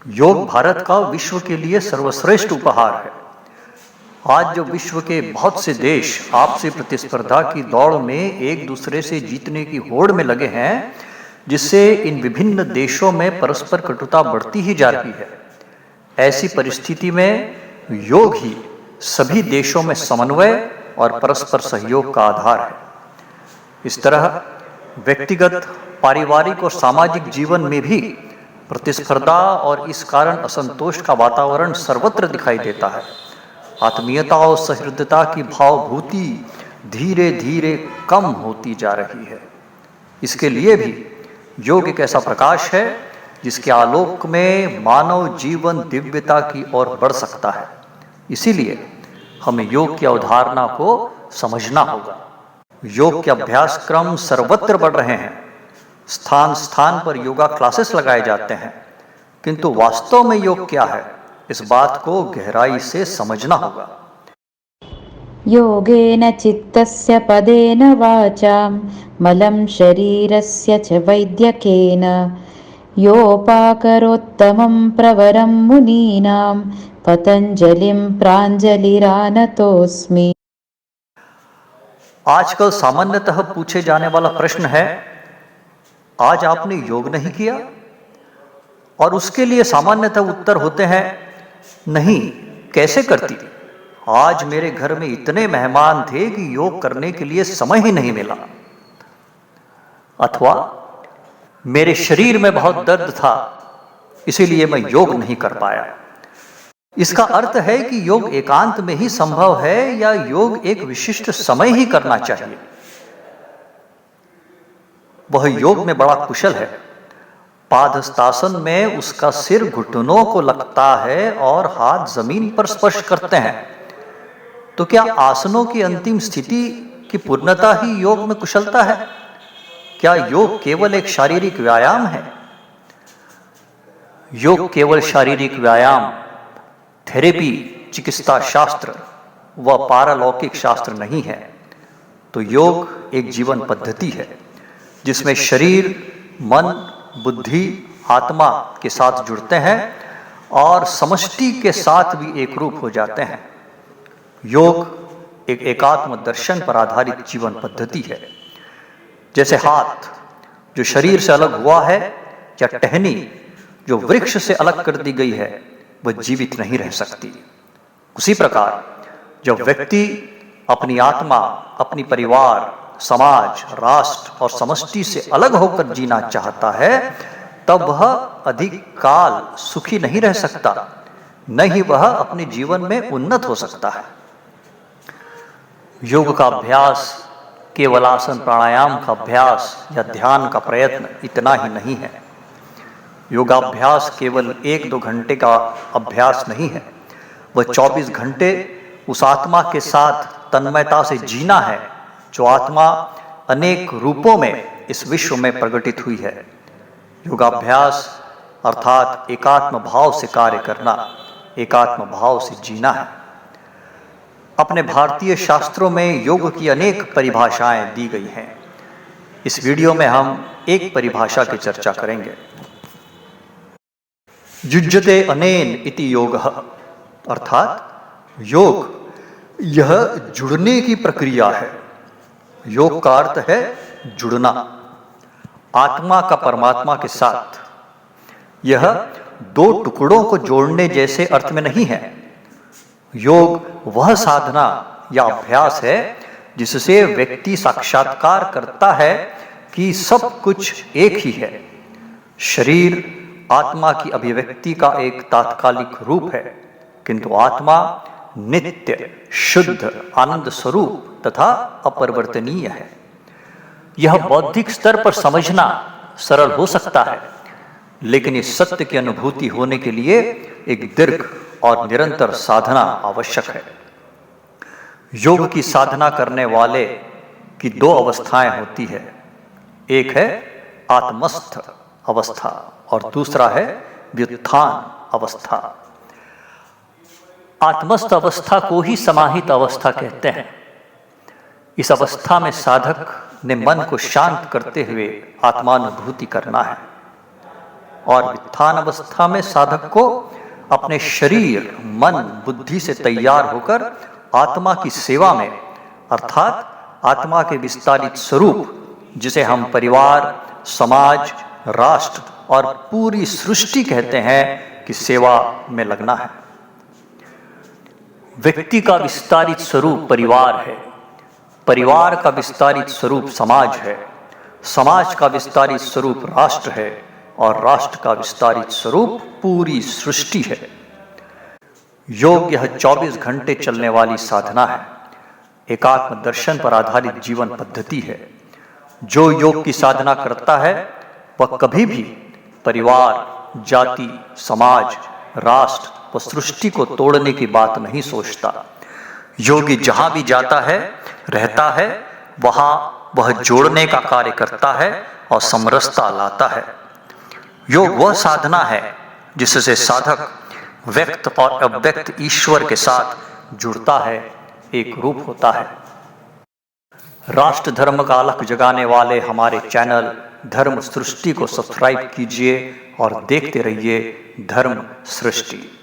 योग भारत का विश्व के लिए सर्वश्रेष्ठ उपहार है। आज जो विश्व के बहुत से देश आपसी प्रतिस्पर्धा की दौड़ में एक दूसरे से जीतने की होड़ में लगे हैं, जिससे इन विभिन्न देशों में परस्पर कटुता बढ़ती ही जा रही है। ऐसी परिस्थिति में योग ही सभी देशों में समन्वय और परस्पर सहयोग का आधार है। इस तरह व्यक्तिगत, पारिवारिक और सामाजिक जीवन में भी प्रतिस्पर्धा और इस कारण असंतोष का वातावरण सर्वत्र दिखाई देता है। आत्मीयता और सहृदयता की भावभूति धीरे धीरे कम होती जा रही है। इसके लिए भी योग एक ऐसा प्रकाश है जिसके आलोक में मानव जीवन दिव्यता की ओर बढ़ सकता है। इसीलिए हमें योग की अवधारणा को समझना होगा। योग के अभ्यास क्रम सर्वत्र बढ़ रहे हैं। स्थान स्थान पर योगा क्लासेस लगाए जाते हैं, किंतु वास्तव में योग क्या है, इस बात को गहराई से समझना होगा। योगेन चित्तस्य पदेन वाचां मलं शरीरस्य च वैद्यकेन योपाकरोत्तमं प्रवरं मुनीनां पतंजलिं प्राञ्जलिरानतोऽस्मि। आजकल सामान्यतः पूछे जाने वाला प्रश्न है, आज आपने योग नहीं किया? और उसके लिए सामान्यतः उत्तर होते हैं, नहीं, कैसे करती? आज मेरे घर में इतने मेहमान थे कि योग करने के लिए समय ही नहीं मिला। अथवा मेरे शरीर में बहुत दर्द था, इसीलिए मैं योग नहीं कर पाया। इसका अर्थ है कि योग एकांत में ही संभव है या योग एक विशिष्ट समय ही करना चाहिए। वह योग में बड़ा कुशल है। पादहस्तासन में उसका सिर घुटनों को लगता है और हाथ जमीन पर स्पर्श करते हैं। तो क्या आसनों की अंतिम स्थिति की पूर्णता ही योग में कुशलता है? क्या योग केवल एक शारीरिक व्यायाम है? योग केवल शारीरिक व्यायाम, थेरेपी, चिकित्सा शास्त्र व पारलौकिक शास्त्र नहीं है। तो योग एक जीवन पद्धति है जिसमें शरीर, मन, बुद्धि, आत्मा के साथ जुड़ते हैं और समष्टि के साथ भी एक रूप हो जाते हैं। योग एक एकात्म दर्शन पर आधारित जीवन पद्धति है। जैसे हाथ जो शरीर से अलग हुआ है या टहनी जो वृक्ष से अलग कर दी गई है, वह जीवित नहीं रह सकती। उसी प्रकार जब व्यक्ति अपनी आत्मा, अपनी परिवार, समाज, राष्ट्र और समष्टि से अलग होकर जीना चाहता है, तब वह अधिक काल सुखी नहीं रह सकता, न ही वह अपने जीवन में उन्नत हो सकता है। योग का अभ्यास केवल आसन प्राणायाम का अभ्यास या ध्यान का प्रयत्न इतना ही नहीं है। योगाभ्यास केवल 1-2 घंटे का अभ्यास नहीं है। वह 24 घंटे उस आत्मा के साथ तन्मयता से जीना है जो आत्मा अनेक रूपों में इस विश्व में प्रकटित हुई है। योगाभ्यास अर्थात एकात्म भाव से कार्य करना, एकात्म भाव से जीना है। अपने भारतीय शास्त्रों में योग की अनेक परिभाषाएं दी गई हैं। इस वीडियो में हम एक परिभाषा की चर्चा करेंगे। युज्यते अनेन इति योगः, अर्थात योग यह जुड़ने की प्रक्रिया है। योग का अर्थ है जुड़ना, आत्मा का परमात्मा के साथ। यह 2 टुकड़ों को जोड़ने जैसे अर्थ में नहीं है। योग वह साधना या अभ्यास है जिससे व्यक्ति साक्षात्कार करता है कि सब कुछ एक ही है। शरीर आत्मा की अभिव्यक्ति का एक तात्कालिक रूप है, किंतु आत्मा नित्य, शुद्ध, आनंद स्वरूप तथा अपरिवर्तनीय है। यह बौद्धिक स्तर पर समझना सरल हो सकता है, लेकिन इस सत्य की अनुभूति होने के लिए एक दीर्घ और निरंतर साधना आवश्यक है। योग की साधना करने वाले की 2 अवस्थाएं होती है। एक है आत्मस्थ अवस्था और दूसरा है व्युत्थान अवस्था। आत्मस्थ अवस्था को ही समाहित अवस्था कहते हैं। इस अवस्था में साधक ने मन को शांत करते हुए आत्मानुभूति करना है। और उत्थान अवस्था में साधक को अपने शरीर, मन, बुद्धि से तैयार होकर आत्मा की सेवा में, अर्थात आत्मा के विस्तारित स्वरूप जिसे हम परिवार, समाज, राष्ट्र और पूरी सृष्टि कहते हैं कि सेवा में लगना है। व्यक्ति का विस्तारित स्वरूप परिवार है, परिवार का विस्तारित स्वरूप समाज है, समाज का विस्तारित स्वरूप राष्ट्र है और राष्ट्र का विस्तारित स्वरूप पूरी सृष्टि है। योग यह 24 घंटे चलने वाली साधना है, एकात्म दर्शन पर आधारित जीवन पद्धति है। जो योग की साधना करता है वह कभी भी परिवार, जाति, समाज, राष्ट्र व सृष्टि को तोड़ने की बात नहीं सोचता। योगी जहां भी जाता है, रहता है, वहां वह जोड़ने का कार्य करता है और समरसता लाता है। योग वह साधना है जिससे साधक व्यक्त और अव्यक्त ईश्वर के साथ जुड़ता है, एक रूप होता है। राष्ट्र धर्म का अलख जगाने वाले हमारे चैनल धर्म सृष्टि को सब्सक्राइब कीजिए और देखते रहिए धर्म सृष्टि।